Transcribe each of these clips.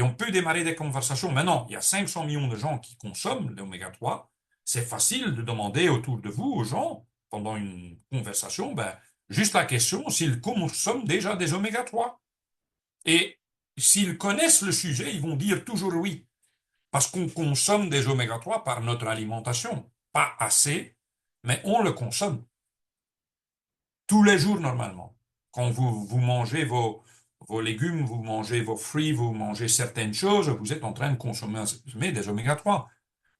on peut démarrer des conversations. Maintenant, il y a 500 millions de gens qui consomment l'oméga 3. C'est facile de demander autour de vous, aux gens, pendant une conversation, ben, juste la question s'ils consomment déjà des oméga 3. Et s'ils connaissent le sujet, ils vont dire toujours oui. Parce qu'on consomme des oméga 3 par notre alimentation. Pas assez, mais on le consomme tous les jours normalement. Quand vous mangez vos légumes, vous mangez vos fruits, vous mangez certaines choses, vous êtes en train de consommer des oméga 3.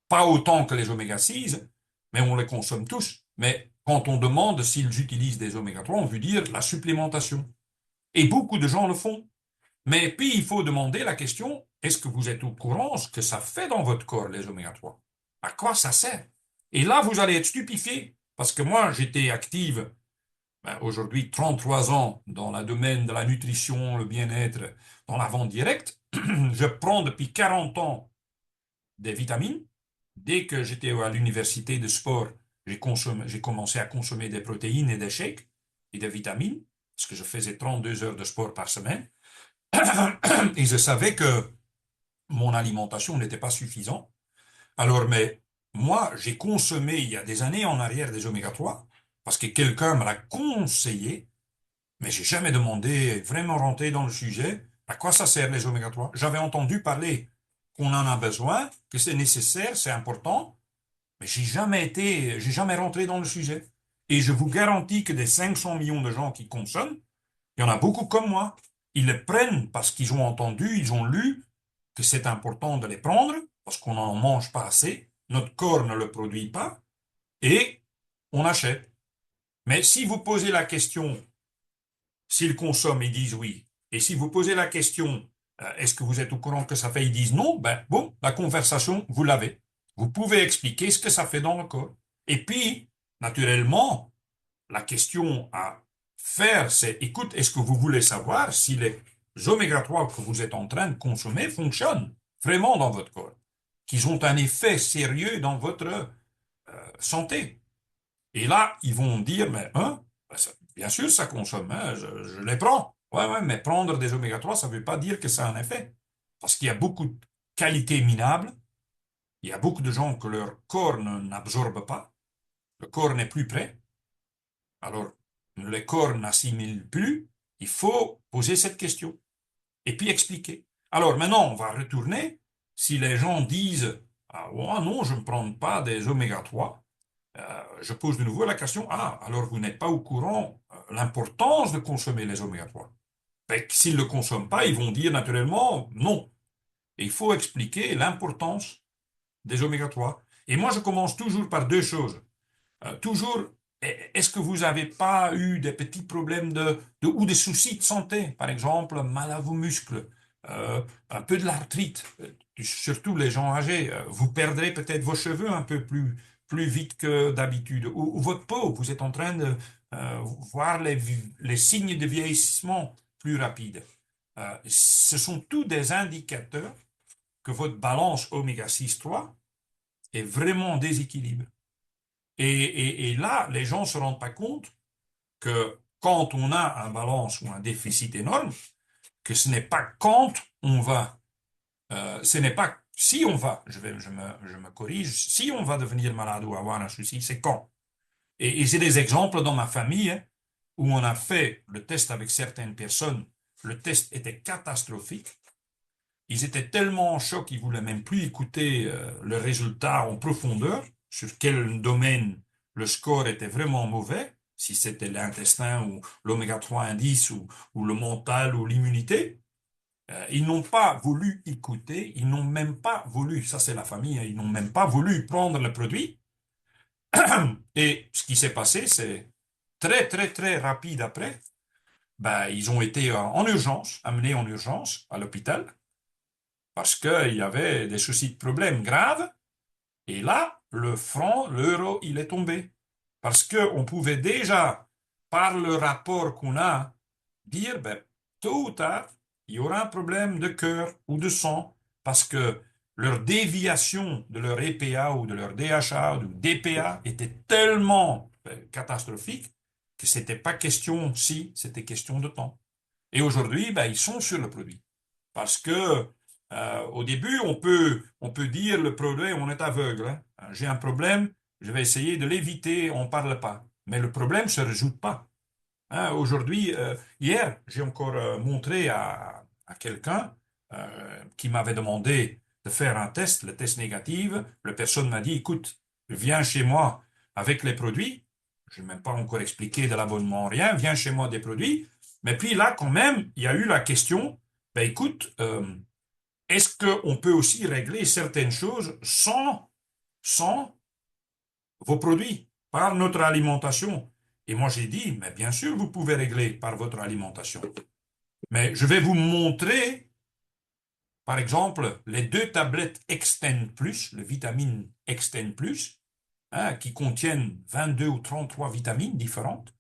Pas autant que les oméga 6, mais on les consomme tous. Mais quand on demande s'ils utilisent des oméga 3, on veut dire la supplémentation. Et beaucoup de gens le font. Mais puis, il faut demander la question, est-ce que vous êtes au courant de ce que ça fait dans votre corps, les oméga 3? À quoi ça sert? Et là, vous allez être stupéfié. Parce que moi, j'étais active, ben, aujourd'hui, 33 ans dans le domaine de la nutrition, le bien-être, dans la vente directe. Je prends depuis 40 ans des vitamines. Dès que j'étais à l'université de sport, j'ai commencé à consommer des protéines et des shakes et des vitamines, parce que je faisais 32 heures de sport par semaine. Et je savais que mon alimentation n'était pas suffisante. Alors, mais moi, j'ai consommé il y a des années en arrière des oméga 3 parce que quelqu'un me l'a conseillé, mais j'ai jamais demandé, vraiment rentré dans le sujet, à quoi ça sert les oméga 3. J'avais entendu parler qu'on en a besoin, que c'est nécessaire, c'est important, mais j'ai jamais rentré dans le sujet. Et je vous garantis que des 500 millions de gens qui consomment, il y en a beaucoup comme moi. Ils les prennent parce qu'ils ont entendu, ils ont lu que c'est important de les prendre, parce qu'on n'en mange pas assez, notre corps ne le produit pas, et on achète. Mais si vous posez la question, s'ils consomment, ils disent oui. Et si vous posez la question, est-ce que vous êtes au courant que ça fait, ils disent non, ben bon, la conversation, vous l'avez. Vous pouvez expliquer ce que ça fait dans le corps. Et puis, naturellement, la question à faire, c'est, écoute, est-ce que vous voulez savoir si les oméga 3 que vous êtes en train de consommer fonctionnent vraiment dans votre corps, qu'ils ont un effet sérieux dans votre santé? Et là, ils vont dire, mais hein, ben bien sûr, ça consomme, hein, je les prends. Ouais, ouais, mais prendre des oméga 3, ça ne veut pas dire que ça a un effet. Parce qu'il y a beaucoup de qualités minables, il y a beaucoup de gens que leur corps n'absorbe pas, le corps n'est plus prêt. Alors, le corps n'assimile plus, il faut poser cette question et puis expliquer. Alors maintenant, on va retourner. Si les gens disent, ah ouais, non, je ne prends pas des oméga 3, je pose de nouveau la question, ah, alors vous n'êtes pas au courant l'importance de consommer les oméga 3. Ben, s'ils ne le consomment pas, ils vont dire naturellement non. Et il faut expliquer l'importance des oméga 3. Et moi, je commence toujours par deux choses. Toujours, est-ce que vous n'avez pas eu des petits problèmes ou des soucis de santé, par exemple, mal à vos muscles, un peu de l'arthrite, surtout les gens âgés, vous perdrez peut-être vos cheveux un peu plus vite que d'habitude, ou votre peau, vous êtes en train de voir les signes de vieillissement plus rapides. Ce sont tous des indicateurs que votre balance oméga 6,3 est vraiment en déséquilibre. Et là, les gens ne se rendent pas compte que quand on a un balance ou un déficit énorme, que ce n'est pas quand on va, ce n'est pas si on va, je me corrige, si on va devenir malade ou avoir un souci, c'est quand. Et j'ai des exemples dans ma famille hein, où on a fait le test avec certaines personnes, le test était catastrophique. Ils étaient tellement en choc, ils voulaient même plus écouter le résultat en profondeur, sur quel domaine le score était vraiment mauvais, si c'était l'intestin ou l'oméga 3 indice ou le mental ou l'immunité. Ils n'ont pas voulu écouter, ils n'ont même pas voulu, ça c'est la famille, hein, ils n'ont même pas voulu prendre le produit. Et ce qui s'est passé, c'est très très très rapide après, ben, ils ont été en urgence, amenés en urgence à l'hôpital parce qu'il y avait des soucis de problèmes graves. Et là, le franc, l'euro, il est tombé. Parce qu'on pouvait déjà, par le rapport qu'on a, dire, ben, tôt ou tard, il y aura un problème de cœur ou de sang, parce que leur déviation de leur EPA ou de leur DHA ou de DPA était tellement catastrophique que c'était pas question si, c'était question de temps. Et aujourd'hui, ben, ils sont sur le produit. Parce que Au début, on peut dire le produit, on est aveugle, hein. J'ai un problème, je vais essayer de l'éviter, on ne parle pas. Mais le problème ne se résout pas. Hein, aujourd'hui, hier, j'ai encore montré à quelqu'un qui m'avait demandé de faire un test, le test négatif. La personne m'a dit, écoute, viens chez moi avec les produits. Je n'ai même pas encore expliqué de l'abonnement, rien. Viens chez moi des produits. Mais puis là, quand même, il y a eu la question, ben écoute, est-ce qu'on peut aussi régler certaines choses sans vos produits, par notre alimentation? Et moi, j'ai dit, mais bien sûr, vous pouvez régler par votre alimentation. Mais je vais vous montrer, par exemple, les deux tablettes Extend Plus, le vitamine Extend Plus, hein, qui contiennent 22 ou 33 vitamines différentes.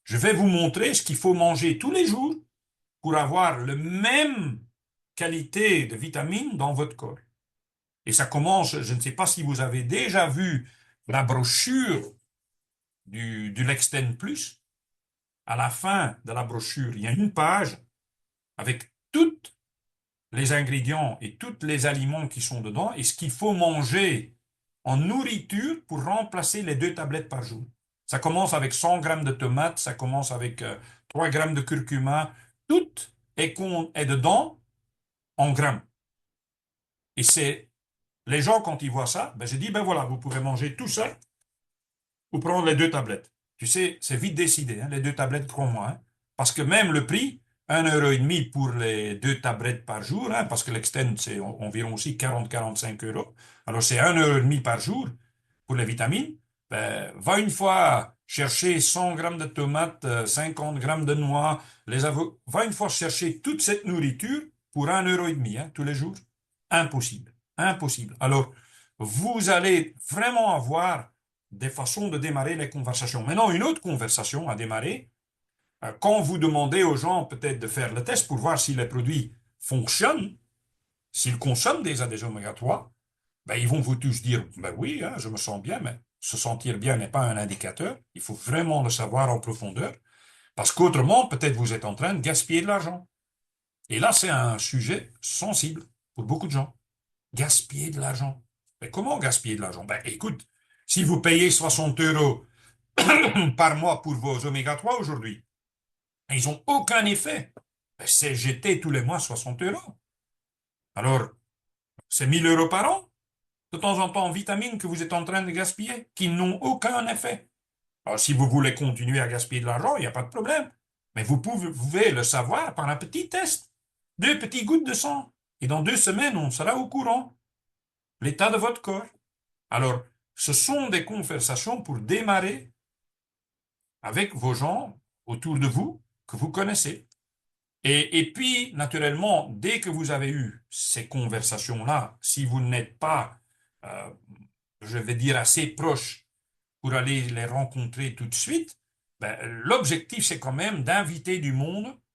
Je vais vous montrer ce qu'il faut manger tous les jours pour avoir la même qualité de vitamines dans votre corps. Et ça commence, je ne sais pas si vous avez déjà vu la brochure du Lexten Plus. À la fin de la brochure, il y a une page avec tous les ingrédients et tous les aliments qui sont dedans et ce qu'il faut manger en nourriture pour remplacer les 2 tablettes par jour. Ça commence avec 100 grammes de tomates, ça commence avec 3 grammes de curcuma, tout est dedans en grammes. Et c'est les gens, quand ils voient ça, ben, je dis, ben voilà, vous pouvez manger tout ça ou prendre les 2 tablettes. Tu sais, c'est vite décidé, hein, les 2 tablettes, crois-moi. Hein, parce que même le prix, 1,5 € pour les 2 tablettes par jour, hein, parce que l'extend, c'est environ aussi 40-45 €. Alors, c'est 1,5 € par jour pour les vitamines. Ben, va une fois chercher 100 grammes de tomates, 50 grammes de noix, va une fois chercher toute cette nourriture pour 1,5 € hein, tous les jours. Impossible. Impossible. Alors, vous allez vraiment avoir des façons de démarrer les conversations. Maintenant, une autre conversation à démarrer, quand vous demandez aux gens peut-être de faire le test pour voir si les produits fonctionnent, s'ils consomment des oméga 3, ben, ils vont vous tous dire, ben oui, hein, je me sens bien, mais se sentir bien n'est pas un indicateur. Il faut vraiment le savoir en profondeur, parce qu'autrement, peut-être vous êtes en train de gaspiller de l'argent. Et là, c'est un sujet sensible pour beaucoup de gens. Gaspiller de l'argent. Mais comment gaspiller de l'argent? Ben, écoute, si vous payez 60 € par mois pour vos oméga 3 aujourd'hui, ils n'ont aucun effet. Ben, c'est jeter tous les mois 60 €. Alors, c'est 1 000 € par an, de temps en temps, en vitamines que vous êtes en train de gaspiller, qui n'ont aucun effet. Alors, si vous voulez continuer à gaspiller de l'argent, il n'y a pas de problème. Mais vous pouvez le savoir par un petit test. 2 petites gouttes de sang. Et dans 2 semaines, on sera au courant. L'état de votre corps. Alors, ce sont des conversations pour démarrer avec vos gens autour de vous que vous connaissez. Et puis, naturellement, dès que vous avez eu ces conversations-là, si vous n'êtes pas, euh, je vais dire, assez proche pour aller les rencontrer tout de suite, ben, l'objectif, c'est quand même d'inviter du monde